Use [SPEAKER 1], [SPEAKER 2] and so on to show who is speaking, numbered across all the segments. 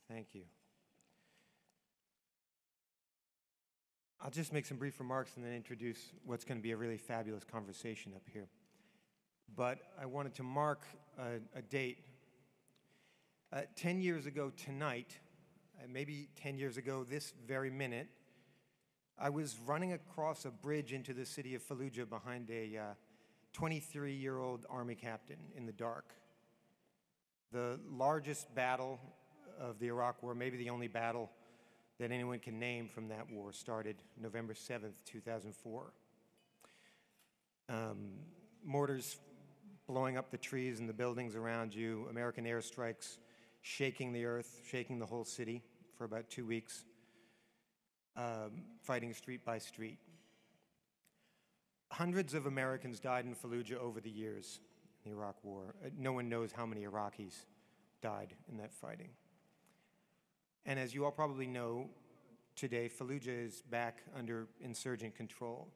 [SPEAKER 1] Thank you. I'll just make some brief remarks and then introduce what's going to be a really fabulous conversation up here. But I wanted to mark a date. 10 years ago tonight, maybe 10 years ago this very minute, I was running across a bridge into the city of Fallujah behind a 23-year-old Army captain in the dark. The largest battle of the Iraq War, maybe the only battle that anyone can name from that war, started November 7th, 2004. Mortars blowing up the trees and the buildings around you, American airstrikes shaking the earth, shaking the whole city for about 2 weeks, fighting street by street. Hundreds of Americans died in Fallujah over the years in the Iraq War. No one knows how many Iraqis died in that fighting. And as you all probably know, today Fallujah is back under insurgent control.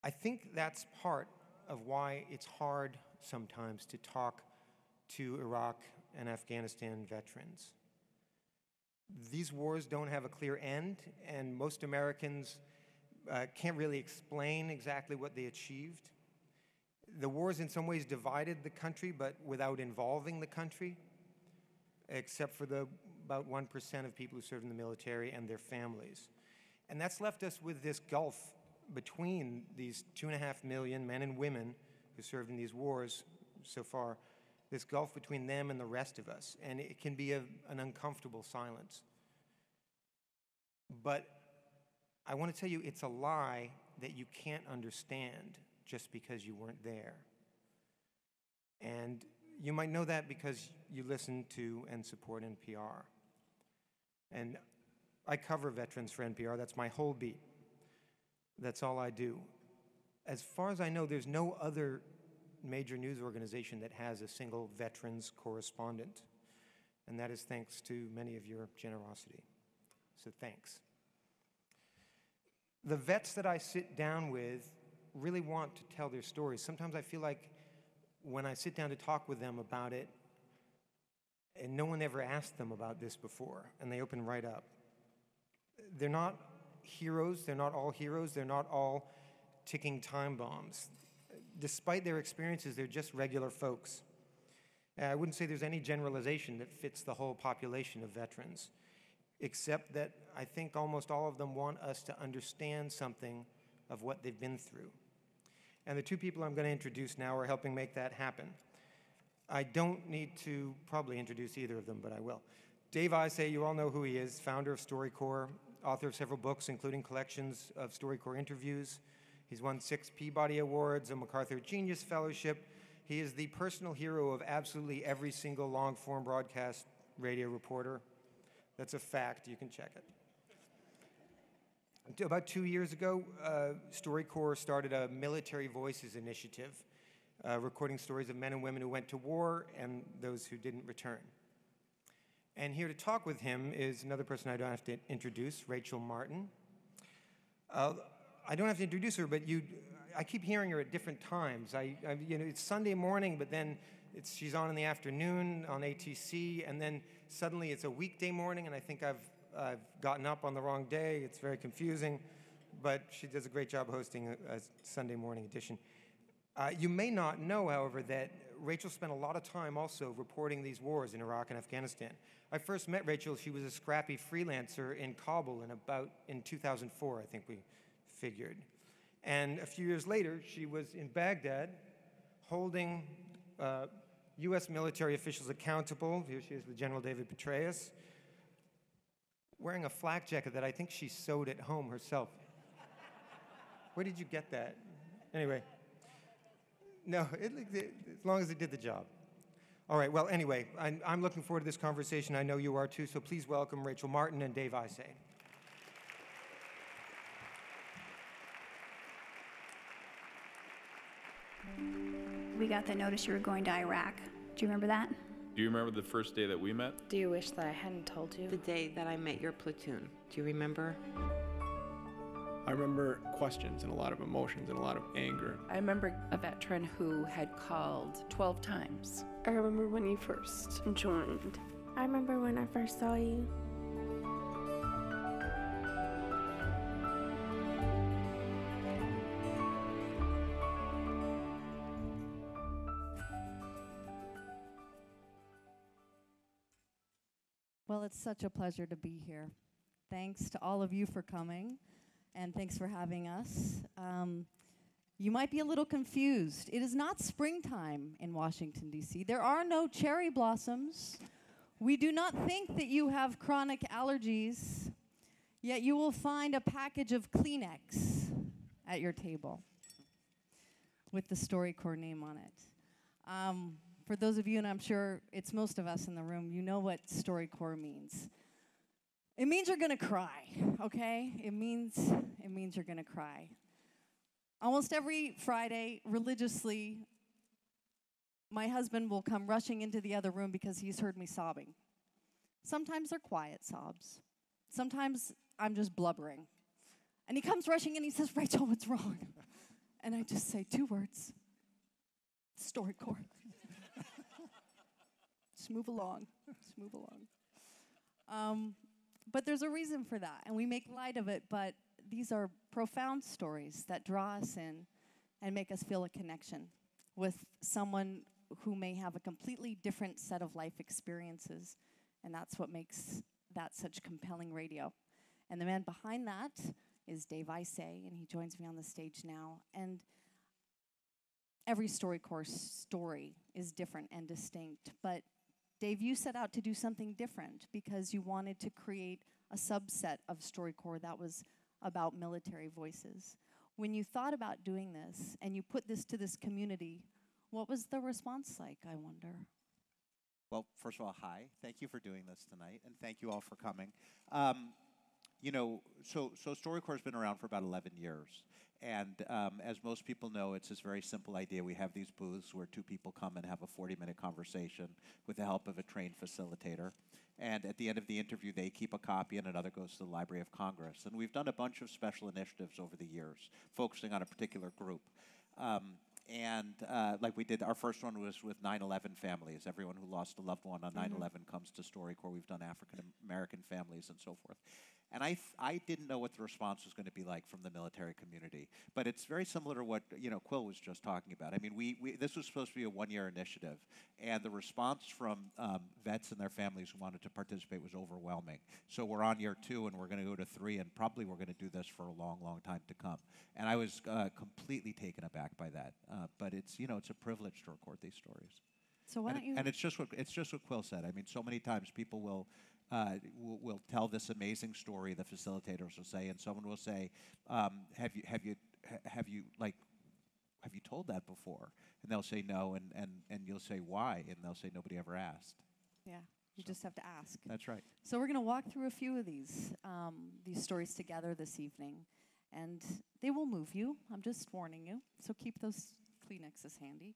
[SPEAKER 1] I think that's part of why it's hard sometimes to talk to Iraq and Afghanistan veterans. These wars don't have a clear end, and most Americans can't really explain exactly what they achieved. The wars in some ways divided the country, but without involving the country, except for the about 1% of people who served in the military and their families. And that's left us with this gulf between these 2.5 million men and women who served in these wars so far, this gulf between them and the rest of us. And it can be an uncomfortable silence. But I want to tell you, it's a lie that you can't understand just because you weren't there. And you might know that because you listen to and support NPR. And I cover veterans for NPR. That's my whole beat. That's all I do. As far as I know, there's no other major news organization that has a single veterans correspondent. And that is thanks to many of your generosity. So thanks. The vets that I sit down with really want to tell their stories. Sometimes I feel like when I sit down to talk with them about it, and no one ever asked them about this before, and they open right up. They're not heroes, they're not all heroes, they're not all ticking time bombs. Despite their experiences, they're just regular folks. I wouldn't say there's any generalization that fits the whole population of veterans, except that I think almost all of them want us to understand something of what they've been through. And the two people I'm going to introduce now are helping make that happen. I don't need to probably introduce either of them, but I will. Dave Isay, you all know who he is, founder of Storycorps, author of several books, including collections of Storycorps interviews. He's won 6 Peabody Awards, a MacArthur Genius Fellowship. He is the personal hero of absolutely every single long-form broadcast radio reporter. That's a fact. You can check it. About 2 years ago, Storycorps started a Military Voices initiative, recording stories of men and women who went to war and those who didn't return. And here to talk with him is another person I don't have to introduce, Rachel Martin. I don't have to introduce her, but I keep hearing her at different times. It's Sunday morning, but then she's on in the afternoon on ATC, and then suddenly it's a weekday morning, and I think I've gotten up on the wrong day. It's very confusing, but she does a great job hosting a Sunday morning edition. You may not know, however, that Rachel spent a lot of time also reporting these wars in Iraq and Afghanistan. I first met Rachel, she was a scrappy freelancer in Kabul in 2004, I think we figured. And a few years later, she was in Baghdad holding U.S. military officials accountable. Here she is with General David Petraeus, wearing a flak jacket that I think she sewed at home herself. Where did you get that? Anyway. No, as long as it did the job. All right, well, anyway, I'm looking forward to this conversation. I know you are too, so please welcome Rachel Martin and Dave Isay.
[SPEAKER 2] We got the notice you were going to Iraq. Do you remember that? Do you remember the first day that we met?
[SPEAKER 3] Do you wish that I hadn't told you?
[SPEAKER 4] The day that I met your platoon. Do you remember?
[SPEAKER 5] I remember questions and a lot of emotions and a lot of anger.
[SPEAKER 6] I remember a veteran who had called 12 times.
[SPEAKER 7] I remember when you first joined.
[SPEAKER 8] I remember when I first saw you.
[SPEAKER 9] Well, it's such a pleasure to be here. Thanks to all of you for coming, and thanks for having us. You might be a little confused. It is not springtime in Washington, D.C. There are no cherry blossoms. We do not think that you have chronic allergies, yet you will find a package of Kleenex at your table with the Storycorps name on it. For those of you, and I'm sure it's most of us in the room, you know what Storycorps means. It means you're gonna cry, okay? It means you're gonna cry. Almost every Friday, religiously, my husband will come rushing into the other room because he's heard me sobbing. Sometimes they're quiet sobs. Sometimes I'm just blubbering. And he comes rushing in, he says, "Rachel, what's wrong?" And I just say 2 words: Storycorps. Just move along. Just move along. But there's a reason for that, and we make light of it, but these are profound stories that draw us in and make us feel a connection with someone who may have a completely different set of life experiences, and that's what makes that such compelling radio. And the man behind that is Dave Isay, and he joins me on the stage now. And every Storycorps story is different and distinct, but Dave, you set out to do something different because you wanted to create a subset of Storycorps that was about military voices. When you thought about doing this and you put this to this community, what was the response like, I wonder?
[SPEAKER 10] Well, first of all, hi. Thank you for doing this tonight, and thank you all for coming. So Storycorps has been around for about 11 years. And as most people know, it's this very simple idea. We have these booths where 2 people come and have a 40-minute conversation with the help of a trained facilitator. And at the end of the interview, they keep a copy and another goes to the Library of Congress. And we've done a bunch of special initiatives over the years, focusing on a particular group. Like we did, our first one was with 9/11 families. Everyone who lost a loved one on 9/11 comes to Storycorps. We've done African-American families and so forth. And I didn't know what the response was going to be like from the military community. But it's very similar to what Quill was just talking about. I mean, this was supposed to be a 1-year initiative. And the response from vets and their families who wanted to participate was overwhelming. So we're on year 2, and we're going to go to 3, and probably we're going to do this for a long, long time to come. And I was completely taken aback by that. But it's a privilege to record these stories.
[SPEAKER 9] So why don't you?
[SPEAKER 10] And it's just what Quill said. I mean, so many times people will tell this amazing story. The facilitators will say, and someone will say, "Have you told that before?" And they'll say no, and you'll say why, and they'll say nobody ever asked.
[SPEAKER 9] Yeah, you just have to ask.
[SPEAKER 10] That's right.
[SPEAKER 9] So we're going to walk through a few of these stories together this evening, and they will move you. I'm just warning you. So keep those Kleenexes handy.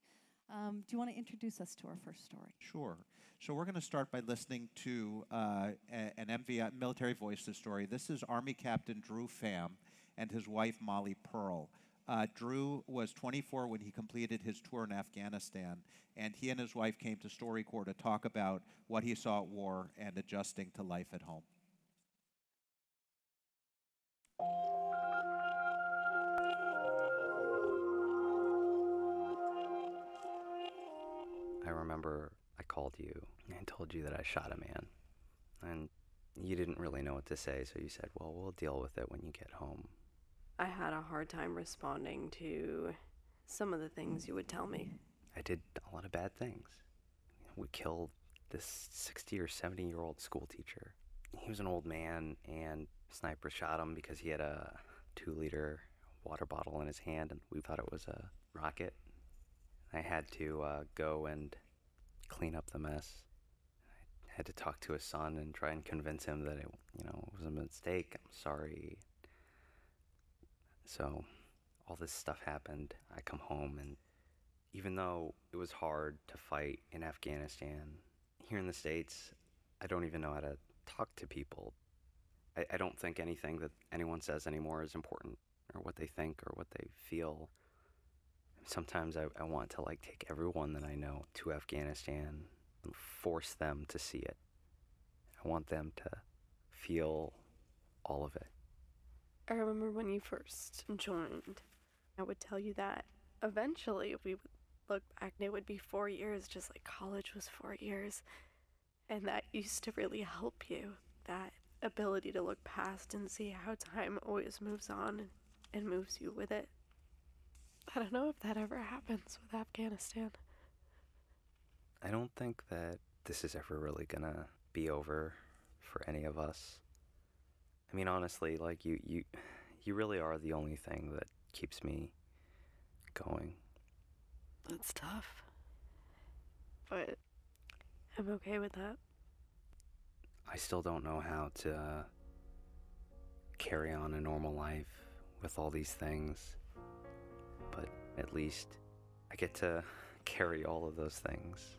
[SPEAKER 9] Do you want to introduce us to our first story?
[SPEAKER 10] Sure. So we're going to start by listening to an MVI military voice story. This is Army Captain Drew Pham and his wife Molly Pearl. Drew was 24 when he completed his tour in Afghanistan, and he and his wife came to Storycorps to talk about what he saw at war and adjusting to life at home.
[SPEAKER 11] I remember I called you and told you that I shot a man, and you didn't really know what to say, so you said, well, we'll deal with it when you get home.
[SPEAKER 7] I had a hard time responding to some of the things you would tell me.
[SPEAKER 11] I did a lot of bad things. We killed this 60 or 70-year-old school teacher. He was an old man, and sniper shot him because he had a 2-liter water bottle in his hand, and we thought it was a rocket. I had to go and clean up the mess. I had to talk to his son and try and convince him that it was a mistake. I'm sorry. So all this stuff happened. I come home, and even though it was hard to fight in Afghanistan, here in the States, I don't even know how to talk to people. I don't think anything that anyone says anymore is important, or what they think or what they feel. Sometimes I want to like take everyone that I know to Afghanistan and force them to see it. I want them to feel all of it.
[SPEAKER 7] I remember when you first joined, I would tell you that eventually we would look back and it would be 4 years, just like college was 4 years. And that used to really help you, that ability to look past and see how time always moves on and moves you with it. I don't know if that ever happens with Afghanistan.
[SPEAKER 11] I don't think that this is ever really gonna be over for any of us. I mean, honestly, like, you really are the only thing that keeps me going.
[SPEAKER 7] That's tough. But I'm okay with that.
[SPEAKER 11] I still don't know how to carry on a normal life with all these things, but at least I get to carry all of those things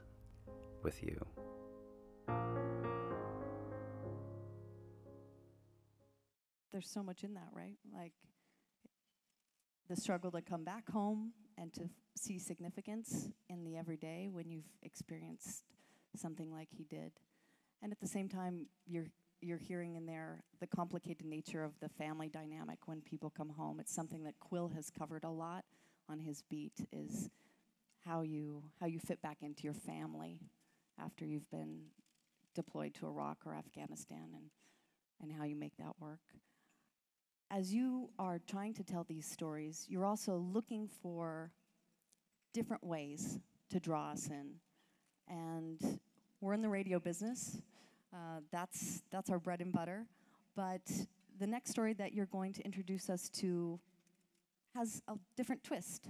[SPEAKER 11] with you.
[SPEAKER 9] There's so much in that, right? Like the struggle to come back home and to see significance in the everyday when you've experienced something like he did. And at the same time, you're hearing in there the complicated nature of the family dynamic when people come home. It's something that Quill has covered a lot on his beat, is how you fit back into your family after you've been deployed to Iraq or Afghanistan, and how you make that work. As you are trying to tell these stories, you're also looking for different ways to draw us in. And we're in the radio business. That's our bread and butter. But the next story that you're going to introduce us to has a different twist.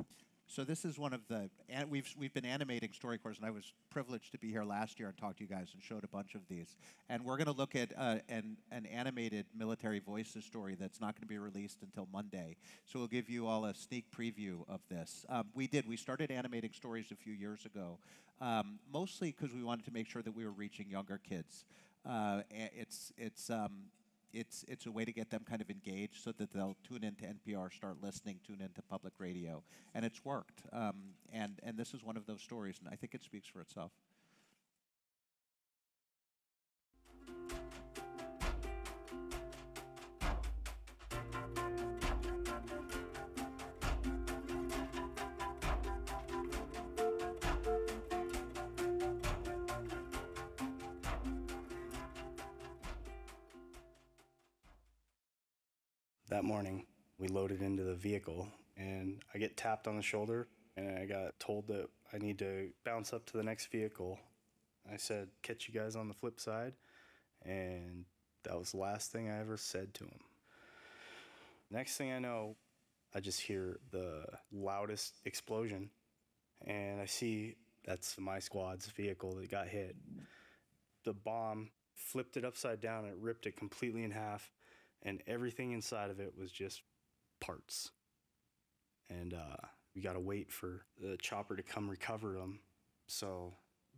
[SPEAKER 10] So this is one of the, we've been animating Storycorps, and I was privileged to be here last year and talk to you guys and showed a bunch of these. And we're going to look at an animated military voices story that's not going to be released until Monday. So we'll give you all a sneak preview of this. We started animating stories a few years ago, mostly because we wanted to make sure that we were reaching younger kids. It's a way to get them kind of engaged so that they'll tune into NPR, start listening, tune into public radio. And it's worked. And this is one of those stories, and I think it speaks for itself.
[SPEAKER 12] That morning, we loaded into the vehicle, and I get tapped on the shoulder, and I got told that I need to bounce up to the next vehicle. I said, catch you guys on the flip side, and that was the last thing I ever said to him. Next thing I know, I just hear the loudest explosion, and I see that's my squad's vehicle that got hit. The bomb flipped it upside down, and it ripped it completely in half. And everything inside of it was just parts. And we got to wait for the chopper to come recover them. So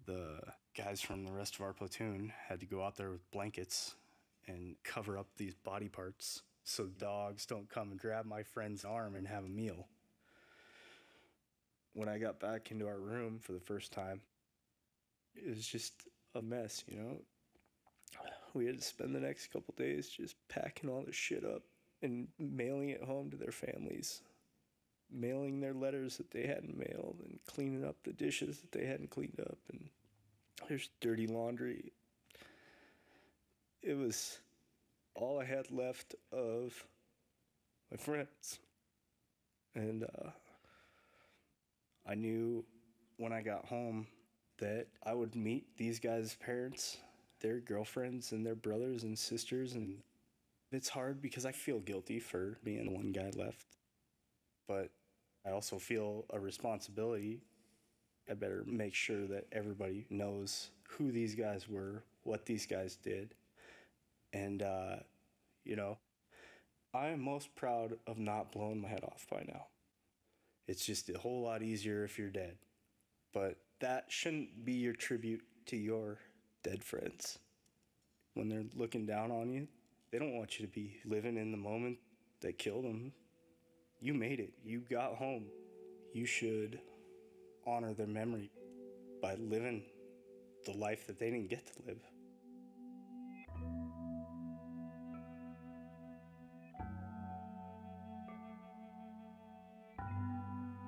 [SPEAKER 12] the guys from the rest of our platoon had to go out there with blankets and cover up these body parts so dogs don't come and grab my friend's arm and have a meal. When I got back into our room for the first time, it was just a mess, you know? We had to spend the next couple days just packing all this shit up and mailing it home to their families, mailing their letters that they hadn't mailed, and cleaning up the dishes that they hadn't cleaned up, and there's dirty laundry. It was all I had left of my friends. And I knew when I got home that I would meet these guys' parents, their girlfriends and their brothers and sisters, and it's hard because I feel guilty for being the one guy left, but I also feel a responsibility. I better make sure that everybody knows who these guys were, what these guys did, and you know, I am most proud of not blowing my head off by now. It's just a whole lot easier if you're dead, but that shouldn't be your tribute to your dead friends. When they're looking down on you, they don't want you to be living in the moment that killed them. You made it. You got home. You should honor their memory by living the life that they didn't get to live.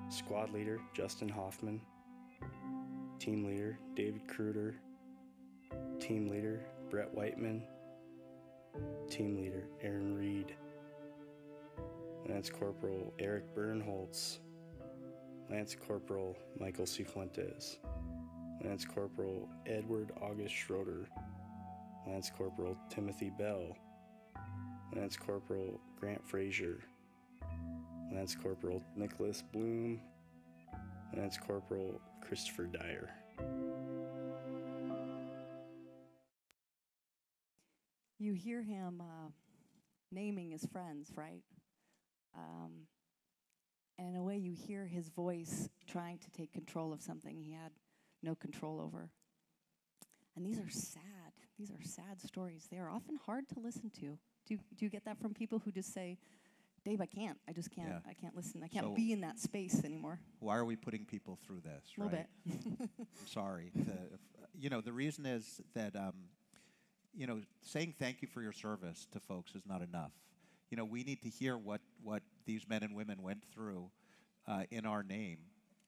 [SPEAKER 12] Squad leader Justin Hoffman, team leader David Kruder, team leader Brett Whiteman, team leader Aaron Reed, Lance Corporal Eric Bernholtz, Lance Corporal Michael Cifuentes, Lance Corporal Edward August Schroeder, Lance Corporal Timothy Bell, Lance Corporal Grant Frazier, Lance Corporal Nicholas Bloom, Lance Corporal Christopher Dyer.
[SPEAKER 9] You hear him naming his friends, right? And in a way, you hear his voice trying to take control of something he had no control over. And these are sad. These are sad stories. They are often hard to listen to. Do you get that from people who just say, Dave, I can't. I just can't.
[SPEAKER 10] Yeah.
[SPEAKER 9] I can't listen. I can't be in that space anymore.
[SPEAKER 10] Why are we putting people through this?
[SPEAKER 9] A little
[SPEAKER 10] right?
[SPEAKER 9] bit.
[SPEAKER 10] I'm sorry. The reason is that, saying thank you for your service to folks is not enough. We need to hear what these men and women went through in our name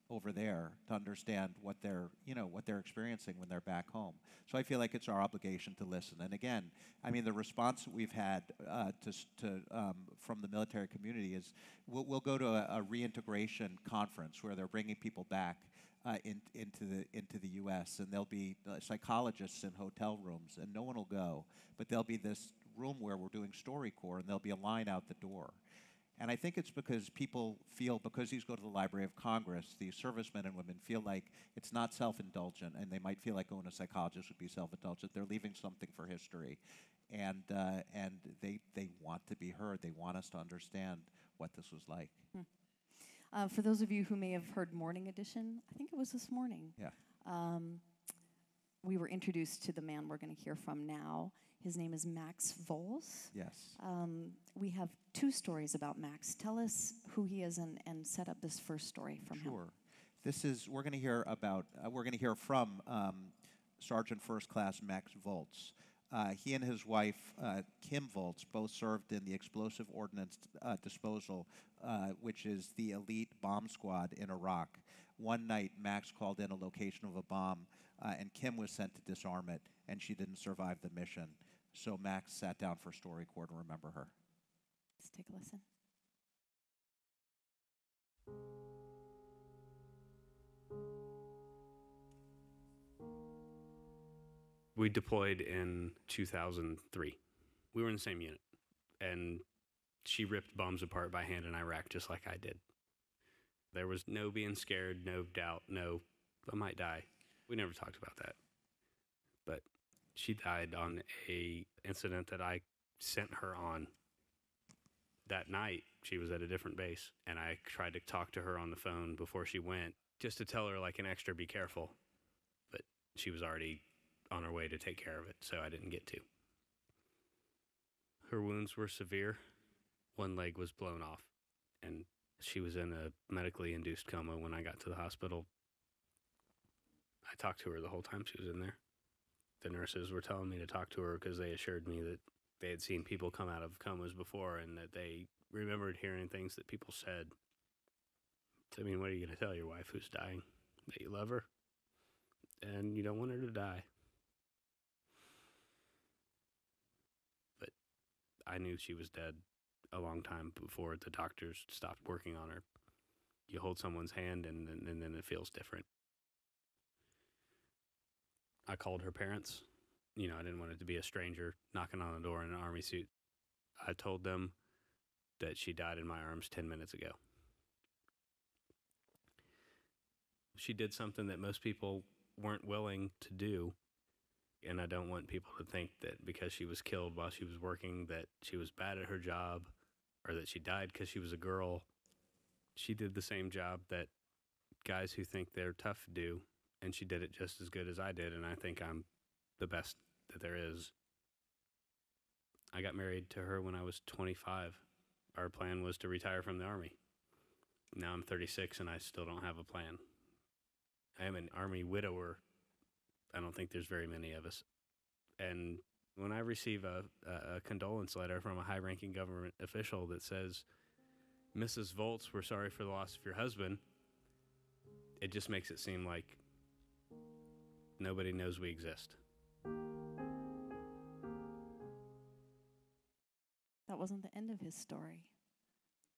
[SPEAKER 10] over there to understand what they're experiencing when they're back home. So I feel like it's our obligation to listen. And again, I mean, the response that we've had from the military community is we'll go to a reintegration conference where they're bringing people back into the U.S. and there'll be psychologists in hotel rooms, and no one will go, but there'll be this room where we're doing Storycorps, and there'll be a line out the door. And I think it's because people feel, because these go to the Library of Congress, these servicemen and women feel like it's not self-indulgent, and they might feel like going to a psychologist would be self-indulgent. They're leaving something for history, and they want to be heard. They want us to understand what this was like.
[SPEAKER 9] For those of you who may have heard Morning Edition, I think it was this morning.
[SPEAKER 10] Yeah.
[SPEAKER 9] We were introduced to the man we're going to hear from now. His name is Max Vols.
[SPEAKER 10] Yes.
[SPEAKER 9] We have two stories about Max. Tell us who he is and set up this first story from him.
[SPEAKER 10] Sure. We're going to hear from Sergeant First Class Max Volz. He and his wife, Kim Volz, both served in the Explosive Ordnance Disposal, which is the elite bomb squad in Iraq. One night, Max called in a location of a bomb, and Kim was sent to disarm it, and she didn't survive the mission. So Max sat down for Storycorps to remember her.
[SPEAKER 9] Let's take a listen.
[SPEAKER 13] We deployed in 2003. We were in the same unit, and she ripped bombs apart by hand in Iraq just like I did. There was no being scared, no doubt, no, I might die. We never talked about that. But she died on a incident that I sent her on. That night, she was at a different base, and I tried to talk to her on the phone before she went, just to tell her, like, an extra be careful. But she was already on her way to take care of it, so I didn't get to. Her wounds were severe. One leg was blown off, and she was in a medically induced coma when I got to the hospital. I talked to her the whole time she was in there. The nurses were telling me to talk to her because they assured me that they had seen people come out of comas before and that they remembered hearing things that people said. I mean, what are you going to tell your wife who's dying? That you love her and you don't want her to die. But I knew she was dead a long time before the doctors stopped working on her. You hold someone's hand and then it feels different. I called her parents. You know, I didn't want it to be a stranger knocking on the door in an army suit. I told them that she died in my arms 10 minutes ago. She did something that most people weren't willing to do. And I don't want people to think that because she was killed while she was working that she was bad at her job or that she died because she was a girl. She did the same job that guys who think they're tough do, and she did it just as good as I did, and I think I'm the best that there is. I got married to her when I was 25. Our plan was to retire from the Army. Now I'm 36 and I still don't have a plan. I am an Army widower. I don't think there's very many of us. And when I receive a condolence letter from a high-ranking government official that says, Mrs. Volz, we're sorry for the loss of your husband, it just makes it seem like nobody knows we exist.
[SPEAKER 9] That wasn't the end of his story.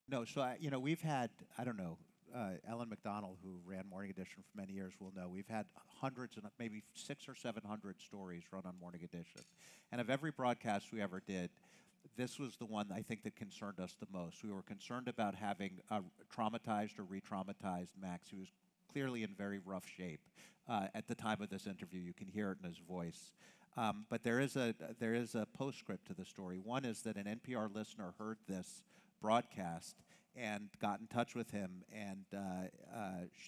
[SPEAKER 10] No, so we've had, I don't know, Ellen McDonald, who ran Morning Edition for many years, will know we've had hundreds and maybe 600 or 700 stories run on Morning Edition. And of every broadcast we ever did, this was the one I think that concerned us the most. We were concerned about having traumatized or re-traumatized Max, who was clearly in very rough shape at the time of this interview. You can hear it in his voice. But there is a postscript to the story. One is that an NPR listener heard this broadcast and got in touch with him, and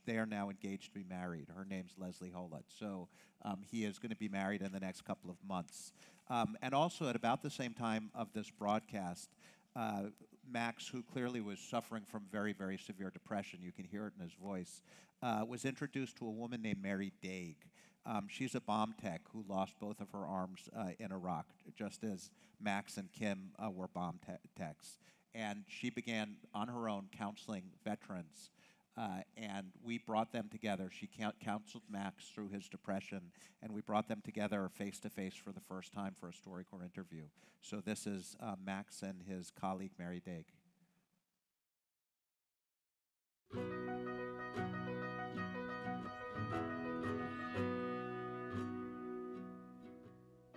[SPEAKER 10] they are now engaged to be married. Her name's Leslie Hollett. So he is going to be married in the next couple of months. And also at about the same time of this broadcast, Max, who clearly was suffering from very, very severe depression, you can hear it in his voice, was introduced to a woman named Mary Daig. She's a bomb tech who lost both of her arms in Iraq, just as Max and Kim were bomb techs. And she began on her own counseling veterans, and we brought them together. She counseled Max through his depression, and we brought them together face-to-face for the first time for a Storycorps interview. So this is Max and his colleague, Mary Daig.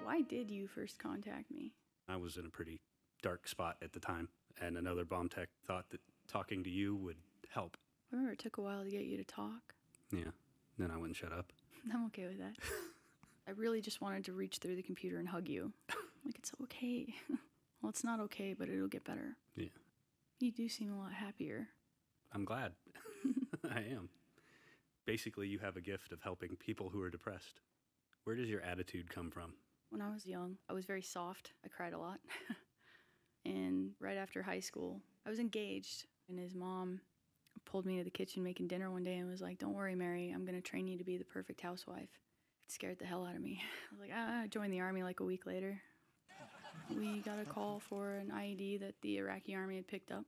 [SPEAKER 14] Why did you first contact me?
[SPEAKER 13] I was in a pretty dark spot at the time, and another bomb tech thought that talking to you would help.
[SPEAKER 14] I remember it took a while to get you to talk.
[SPEAKER 13] Yeah, then I wouldn't shut up.
[SPEAKER 14] I'm okay with that. I really just wanted to reach through the computer and hug you. Like, it's okay. Well, it's not okay, but it'll get better.
[SPEAKER 13] Yeah.
[SPEAKER 14] You do seem a lot happier.
[SPEAKER 13] I'm glad. I am. Basically, you have a gift of helping people who are depressed. Where does your attitude come from?
[SPEAKER 14] When I was young, I was very soft. I cried a lot. And right after high school, I was engaged, and his mom pulled me to the kitchen making dinner one day and was like, "Don't worry, Mary, I'm going to train you to be the perfect housewife." It scared the hell out of me. I was like, I joined the Army like a week later. We got a call for an IED that the Iraqi Army had picked up.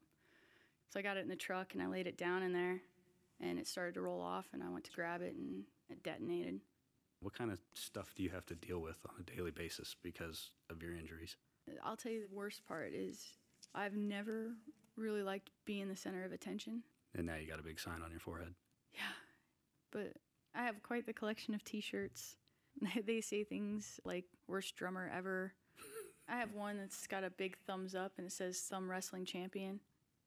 [SPEAKER 14] So I got it in the truck, and I laid it down in there, and it started to roll off, and I went to grab it, and it detonated.
[SPEAKER 13] What kind of stuff do you have to deal with on a daily basis because of your injuries?
[SPEAKER 14] I'll tell you the worst part is I've never really liked being the center of attention.
[SPEAKER 13] And now you got a big sign on your forehead.
[SPEAKER 14] Yeah, but I have quite the collection of T-shirts. They say things like, "Worst drummer ever." I have one that's got a big thumbs up and it says "Thumb Wrestling Champion."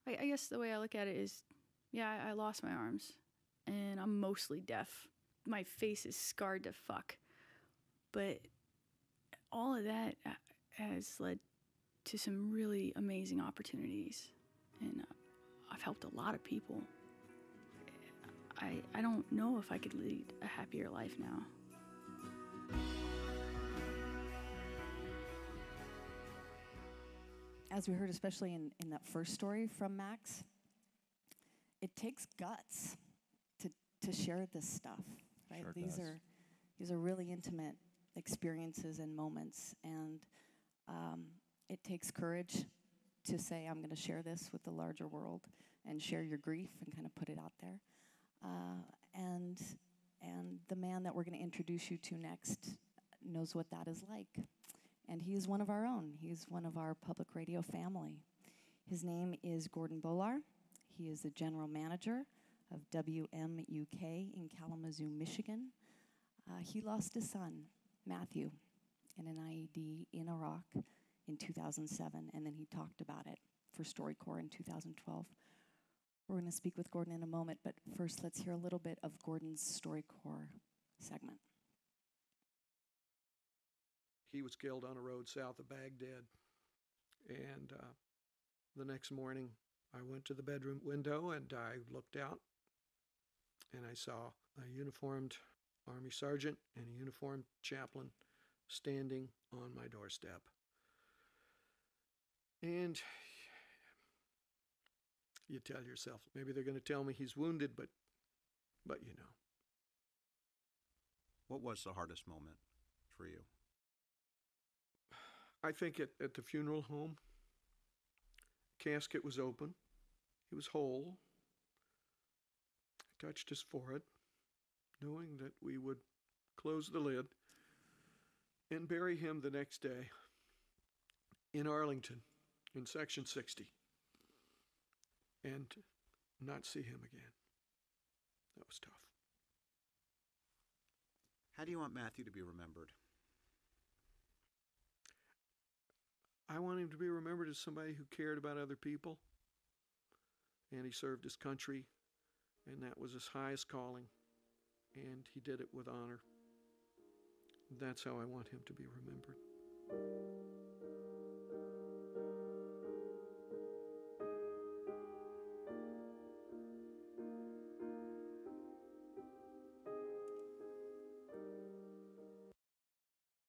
[SPEAKER 14] I guess the way I look at it is, yeah, I lost my arms, and I'm mostly deaf. My face is scarred to fuck. But all of that has led to some really amazing opportunities, and I've helped a lot of people. I don't know if I could lead a happier life now.
[SPEAKER 9] As we heard, especially in that first story from Max, it takes guts to share this stuff, right?
[SPEAKER 10] Sure
[SPEAKER 9] These are really intimate experiences and moments, and it takes courage to say, I'm going to share this with the larger world and share your grief and kind of put it out there. And the man that we're going to introduce you to next knows what that is like. And he is one of our own. He's one of our public radio family. His name is Gordon Bolar. He is the general manager of WMUK in Kalamazoo, Michigan. He lost his son, Matthew, in an IED in Iraq in 2007, and then he talked about it for Storycorps in 2012. We're going to speak with Gordon in a moment, but first let's hear a little bit of Gordon's Storycorps segment.
[SPEAKER 5] He was killed on a road south of Baghdad, and the next morning I went to the bedroom window and I looked out, and I saw a uniformed Army sergeant and a uniformed chaplain standing on my doorstep. And you tell yourself, maybe they're going to tell me he's wounded, but you know.
[SPEAKER 15] What was the hardest moment for you?
[SPEAKER 5] I think at the funeral home, casket was open. He was whole. I touched his forehead, knowing that we would close the lid and bury him the next day in Arlington, in Section 60, and not see him again. That was tough.
[SPEAKER 15] How do you want Matthew to be remembered?
[SPEAKER 5] I want him to be remembered as somebody who cared about other people, and he served his country, and that was his highest calling, and he did it with honor. That's how I want him to be remembered.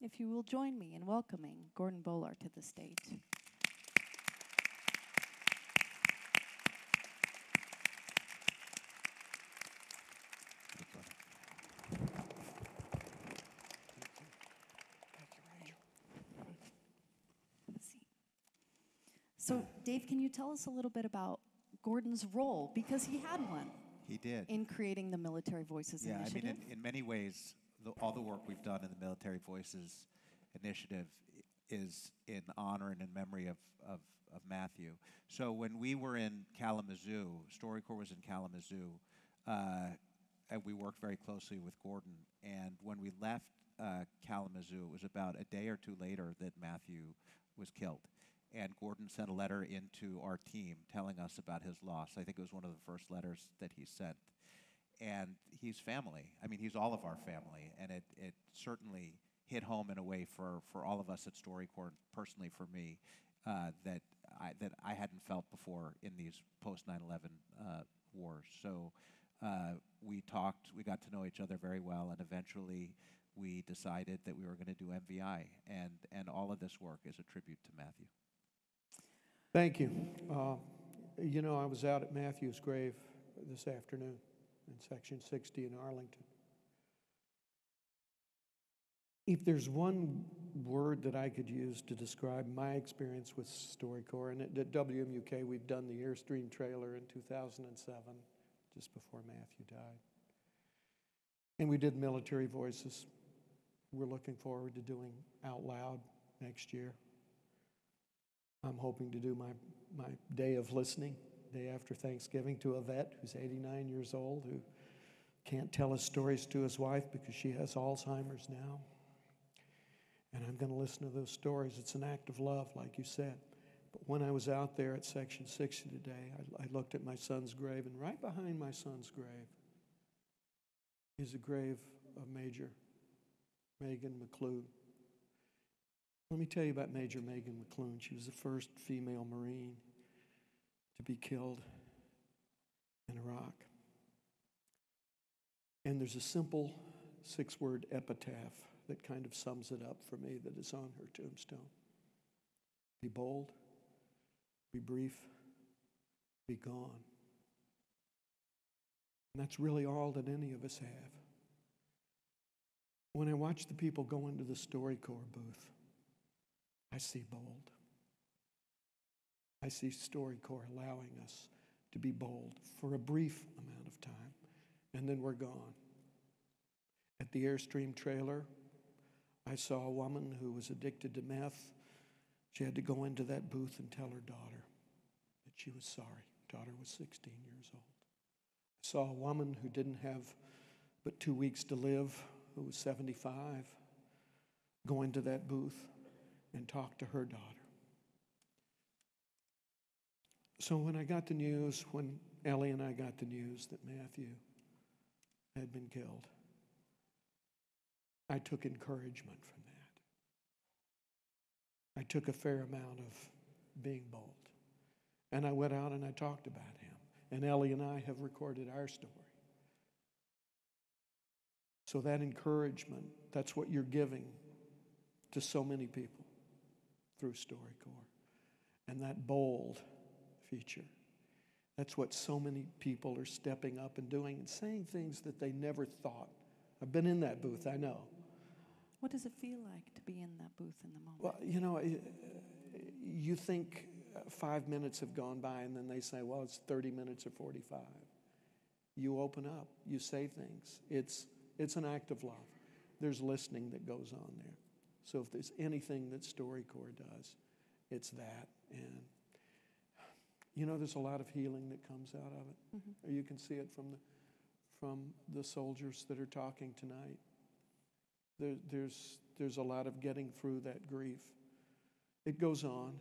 [SPEAKER 9] If you will join me in welcoming Gordon Bolar to the stage. So, Dave, can you tell us a little bit about Gordon's role? Because he had one.
[SPEAKER 10] He did.
[SPEAKER 9] In creating the Military Voices Initiative.
[SPEAKER 10] Yeah, I mean, in many ways, all the work we've done in the Military Voices Initiative is in honor and in memory of Matthew. So when we were in Kalamazoo, Storycorps was in Kalamazoo, and we worked very closely with Gordon. And when we left Kalamazoo, it was about a day or two later that Matthew was killed. And Gordon sent a letter into our team telling us about his loss. I think it was one of the first letters that he sent. And he's family. I mean, he's all of our family. And it certainly hit home in a way for all of us at Storycorps, personally for me, that I hadn't felt before in these post 9/11 wars. So we talked, we got to know each other very well, and eventually we decided that we were going to do MVI. And all of this work is a tribute to Matthew.
[SPEAKER 5] Thank you. You know, I was out at Matthew's grave this afternoon in Section 60 in Arlington. If there's one word that I could use to describe my experience with Storycorps, and at WMUK we've done the Airstream trailer in 2007, just before Matthew died. And we did Military Voices. We're looking forward to doing Out Loud next year. I'm hoping to do my day of listening, day after Thanksgiving, to a vet who's 89 years old, who can't tell his stories to his wife because she has Alzheimer's now. And I'm going to listen to those stories. It's an act of love, like you said. But when I was out there at Section 60 today, I looked at my son's grave, and right behind my son's grave is a grave of Major Megan McClune. Let me tell you about Major Megan McClune. She was the first female Marine to be killed in Iraq. And there's a simple 6-word epitaph that kind of sums it up for me that is on her tombstone. Be bold, be brief, be gone. And that's really all that any of us have. When I watch the people go into the Storycorps booth, I see bold. I see Storycorps allowing us to be bold for a brief amount of time, and then we're gone. At the Airstream trailer, I saw a woman who was addicted to meth. She had to go into that booth and tell her daughter that she was sorry. Daughter was 16 years old. I saw a woman who didn't have but 2 weeks to live, who was 75, go into that booth and talk to her daughter. So when I got the news, when Ellie and I got the news that Matthew had been killed, I took encouragement from that. I took a fair amount of being bold. And I went out and I talked about him. And Ellie and I have recorded our story. So that encouragement, that's what you're giving to so many people through Storycorps. And that bold feature, that's what so many people are stepping up and doing and saying things that they never thought. I've been in that booth, I know.
[SPEAKER 9] What does it feel like to be in that booth in the moment?
[SPEAKER 5] Well, you know, you think 5 minutes have gone by, and then they say, well, it's 30 minutes or 45. You open up, you say things. It's an act of love. There's listening that goes on there. So if there's anything that StoryCorps does, it's that. And, you know, there's a lot of healing that comes out of it.
[SPEAKER 9] Mm-hmm.
[SPEAKER 5] You can see it from the soldiers that are talking tonight. There's a lot of getting through that grief. It goes on,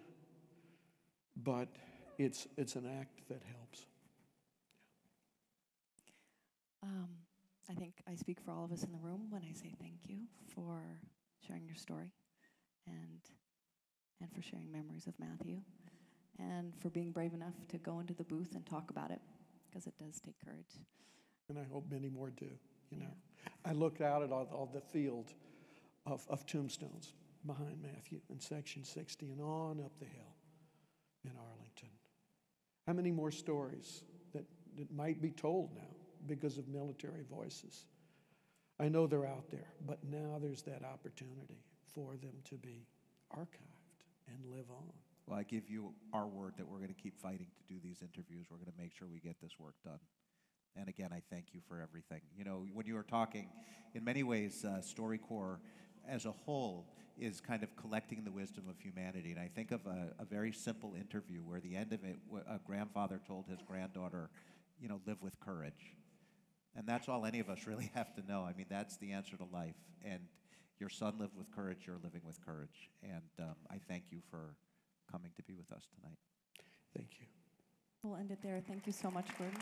[SPEAKER 5] but it's an act that helps.
[SPEAKER 9] I think I speak for all of us in the room when I say thank you for sharing your story and for sharing memories of Matthew and for being brave enough to go into the booth and talk about it, because it does take courage.
[SPEAKER 5] And I hope many more do, you know. I looked out at all the field of tombstones behind Matthew in section 60 and on up the hill in Arlington. How many more stories that might be told now because of military voices? I know they're out there, but now there's that opportunity for them to be archived and live on.
[SPEAKER 10] Well, I give you our word that we're going to keep fighting to do these interviews. We're going to make sure we get this work done. And again, I thank you for everything. You know, when you were talking, in many ways, StoryCorps as a whole is kind of collecting the wisdom of humanity. And I think of a very simple interview where the end of it, a grandfather told his granddaughter, you know, live with courage. And that's all any of us really have to know. I mean, that's the answer to life. And your son lived with courage, you're living with courage. And I thank you for coming to be with us tonight.
[SPEAKER 5] Thank you.
[SPEAKER 9] We'll end it there. Thank you so much, Gordon.